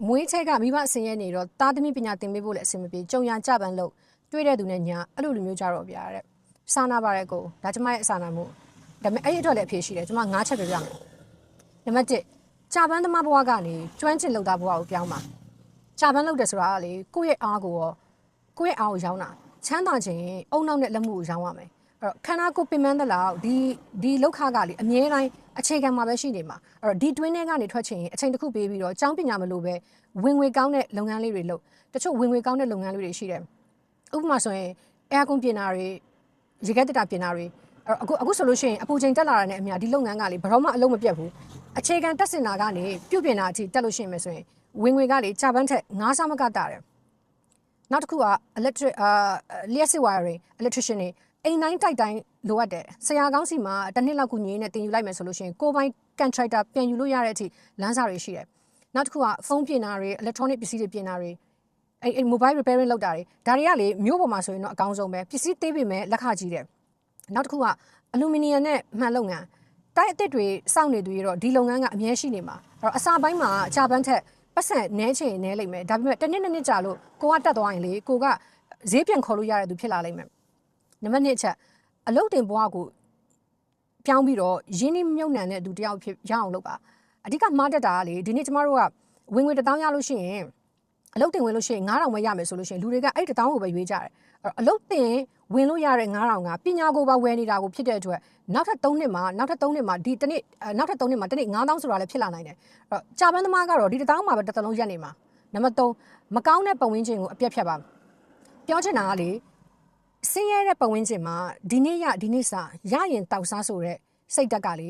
မွေးချက်ကမိဘအစင်ရဲနေတော့သားသမီးပညာသင်ပေးဖို့လည်းအဆင်မပြေကြုံရကြပန်းလို့တွေးတဲ့သူနဲ့ညာအဲ့လိုလူမျိုးကြတော့ဗျာတဲ့စာနာပါရဲကိုဒါကျမရဲ့အစာနာမှုဒါပေမဲ့အဲ့ဒီအတွက်လည်းအဖြေရှိတယ်ကျမ9ချက်ပြပြမယ်နံပါတ်1ကြာပန်းသမားဘဝကနေကျွမ်းကျင်လုပ်သားဘဝကိုပြောင်းပါကြာပန်းလုပ်တယ်ဆိုတာကလေကိုယ့်ရဲ့အားကိုရောကိုယ့်ရဲ့အားကိုရောင်းတာချမ်းသာခြင်းအုံနောက်နဲ့လက်မှုကိုရောင်းရမယ်အဲ့တော့ခန္ဓာကိုယ်ပင်ပန်းသလောက်ဒီလောက်ခကလေအမြဲတမ်းအခြေခံမှာပဲရှိနေမှာအဲ့တော့ဒီတွင်းထဲကနေထွက်ချင်ရင်အချိန်တစ်ခုပေးပြီးတော့ကျောင်းပညာမလို့ပဲဝင်ငွေကောင်းတဲ့လုပ်ငန်းလေးတွေလုပ်တချို့ဝင်ငွေကောင်းတဲ့လုပ်ငန်းလေးတွေရှိတယ်ဥပမာဆိုရင်အဲကွန်ပြင်တာတွေရေခဲတက်တာပြင်တာတွေအခုဆိုလို့ရှိရင်အပူချိန်တက်လာတာနဲ့အများဒီလုပ်ငန်းကလေဘယ်တော့မှအလုံးမပြတ်ဘူးအခြေခံတက်စင်တာကနေပြုတ်ပြင်တာအထိတက်လို့ရှိရင်မယ်ဆိုရင်ဝင်ငွေကလေကြာပန်းထက်9ဆမကတာတယ်နောက်တစ်ခုက electric လျှက်စစ် wiring electrician တွေအိမ်တိုင်းတိုက်တိုင်းလိုအပ်တယ်ဆရာကောင်းစီမှာတစ်နှစ်လောက်ကူညီနေတင်ယူလိုက်မယ်ဆိုလို့ရှိရင်ကိုယ်ပိုင် contractor ပြန်ယူလို့ရတဲ့အထိလမ်းစာတွေရှိတယ်နောက်တစ်ခုကဖုန်းပြင်တာတွေ electronic ပစ္စည်းတွေပြင်တာတွေအဲ့ mobile repairing လုပ်တာတွေဒါတွေကလေမျိုးပေါ်မှာဆိုရင်တော့အကောင်းဆုံးပဲပစ္စည်းသေးပေမဲ့လက်ခကြီးတယ်နောက်တစ်ခုကအလူမီနီယံနဲ့မှန်လုပ်ငန်းတိုက်အသစ်တွေစောင့်နေသူတွေတော့ဒီလုပ်ငန်းကအများရှိနေမှာအဲ့တော့အစာပိုင်းမှာအချပန်းထက်ပတ်စံနဲချင်နဲလိမ့်မယ်ဒါပေမဲ့တစ်နှစ်ကြာလို့ကိုကတက်သွားရင်လေကိုကဈေးပြန်ခေါ်လို့ရတဲ့သူဖြစ်လာလိမ့်မယ်နံပါတ်2အချက်အလုတ်တင်ဘဝကိုပြောင်းပြီးတော့ရင်းနှီးမြုပ်နှံတဲ့သူတယောက်ဖြစ်ရအောင်လုပ်ပါအဓိကမှားတတ်တာကလေဒီနေ့ကျမတို့ကဝင်ငွေ1000ရလို့ရှိရင်အလုတ်တင်ဝင်လို့ရှိရင်9000ပဲရမယ်ဆိုလို့ရှိရင်လူတွေကအဲ့1000ကိုပဲရွေးကြတယ်အလုတ်တင်ဝင်လို့ရတဲ့9000ကပညာကိုပါဝယ်နေတာကိုဖြစ်တဲ့အတွက်နောက်ထပ်3နှစ်မှာဒီတစ်နေ့နောက်ထပ်3နှစ်မှာတစ်နေ့9000ဆိုတာလည်းဖြစ်လာနိုင်တယ်အဲ့တော့ကြာပန်းသမားကတော့ဒီ1000မှာပဲတစ်သလုံးရက်နေမှာနံပါတ်3မကောင်းတဲ့ပတ်ဝန်းကျင်ကိုအပြတ်ဖြတ်ပါပြောချင်တာကလေဆင်းရဲတဲ့ပတ်ဝန်းကျင်မှာဒီနေ့စာရရင်တောက်စားဆိုတဲ့စိတ်ဓာတ်ကလေ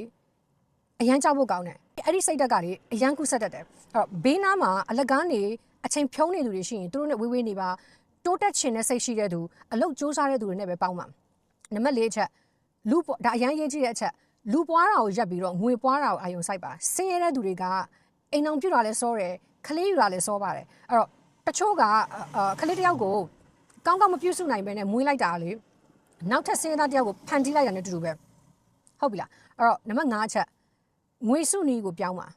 အရန်ကြောက်ဖို့ကောင်းတယ်အဲ့ဒီစိတ်ဓာတ်ကလေအရန်ကုဆက်တတ်တယ်အဲ့တော့ဘေးနားမှာအလကားနေအချိန်ဖြုံးနေသူတွေရှိရင်သူတို့နဲ့ဝေးနေပါတိုးတက်ချင်တဲ့စိတ်ရှိတဲ့သူအလုပ်စူးစမ်းတဲ့သူတွေနဲ့ပဲပေါင်းပါနံပါတ်4အချက်လူဒါအရန်ရေးကြည့်တဲ့အချက်လူပွားတာကိုရက်ပြီးတော့ငွေပွားတာကိုအာရုံစိုက်ပါဆင်းရဲတဲ့သူတွေကအိမ်အောင်ပြူတာလဲစောတယ်ခလေးယူတာလဲစောပါတယ်အဲ့တော့တချို့ကခလေးတယောက်ကိုကောင်းကောင်းမပြုစုနိုင်ပဲနဲ့မွေးလိုက်တာလေနောက်ထပ်ဆင်းရဲသားတယောက်ကိုဖန်တီးလိုက်တာနဲ့တူတူပဲဟုတ်ပြီလားအဲ့တော့နံပါတ်5အချက်ငွေစုနီးကိုပြောင်းပါ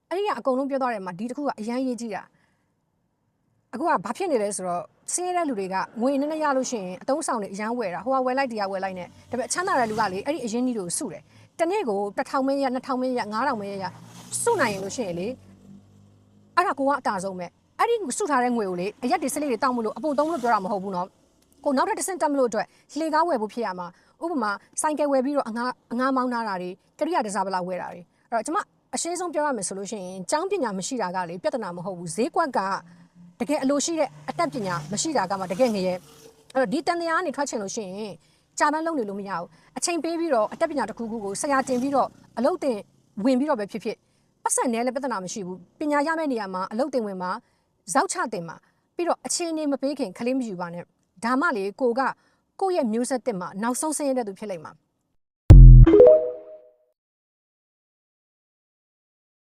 အဲ့ဒီကအကုန်လုံးပြောသွားတယ်မှာဒီတစ်ခုကအရန်ရေးကြည့်တာအခုကဘာဖြစ်နေလဲဆိုတော့ဆင်းရဲတဲ့လူတွေကငွေနည်းနည်းရလို့ရှိရင်အတုံးဆောင်တွေအရန်ဝယ်တာဟိုကဝယ်လိုက်တရားဝယ်လိုက်နဲ့ဒါပေမဲ့ချမ်းသာတဲ့လူကလေအဲ့ဒီအရင်းကြီးတွေကိုစုတယ်တနေ့ကို1000မင်းရ2000မင်းရ9000မင်းရစုနိုင်ရင်လို့ရှိရင်လေအဲ့ဒါကိုကအတာဆုံးပဲအဲ့ဒီစုထားတဲ့ငွေကိုလေအရက်တွေစလိတွေတောက်မလို့အပိုသုံးလို့ပြောတာမဟုတ်ဘူးနော်ကိုနောက်ထပ်တစ်ဆင့်တက်မလို့အတွက်လှေကားဝယ်ဖို့ဖြစ်ရမှာဥပမာဆိုင်ကယ်ဝယ်ပြီးတော့အငားမောင်းထားတာတွေကရိယာတစားပလာဝယ်တာတွေအဲ့တော့ကျွန်မအရှင်းဆုံးပြောရမယ်ဆိုလို့ရှိရင်ကျောင်းပညာမရှိတာကလေပြဿနာမဟုတ်ဘူးဈေးကွက်ကတကယ်အလိုရှိတဲ့အတတ်ပညာမရှိတာကမှတကယ်ငရဲအဲ့တော့ဒီတန်တရားကနေထွက်ချင်လို့ရှိရင်ကြာပန်းလုံးနေလို့မရဘူးအချိန်ပေးပြီးတော့အတတ်ပညာတစ်ခုခုကိုဆရာတင်ပြီးတော့အလုပ်တင်ဝင်ပြီးတော့ပဲဖြစ်ဖြစ်ပတ်စံနဲ့လည်းပြဿနာမရှိဘူးပညာရမယ့်နေရာမှာအလုပ်တင်ဝင်မှာဇောက်ချတင်မှာပြီးတော့အခြေအနေမပေးခင်ခလေးမယူပါနဲ့ဒါမှလေကိုယ့်ရဲ့မျိုးဆက်တစ်မှာနောက်ဆုံးဆင်းရဲတဲ့သူဖြစ်လိမ့်မှာ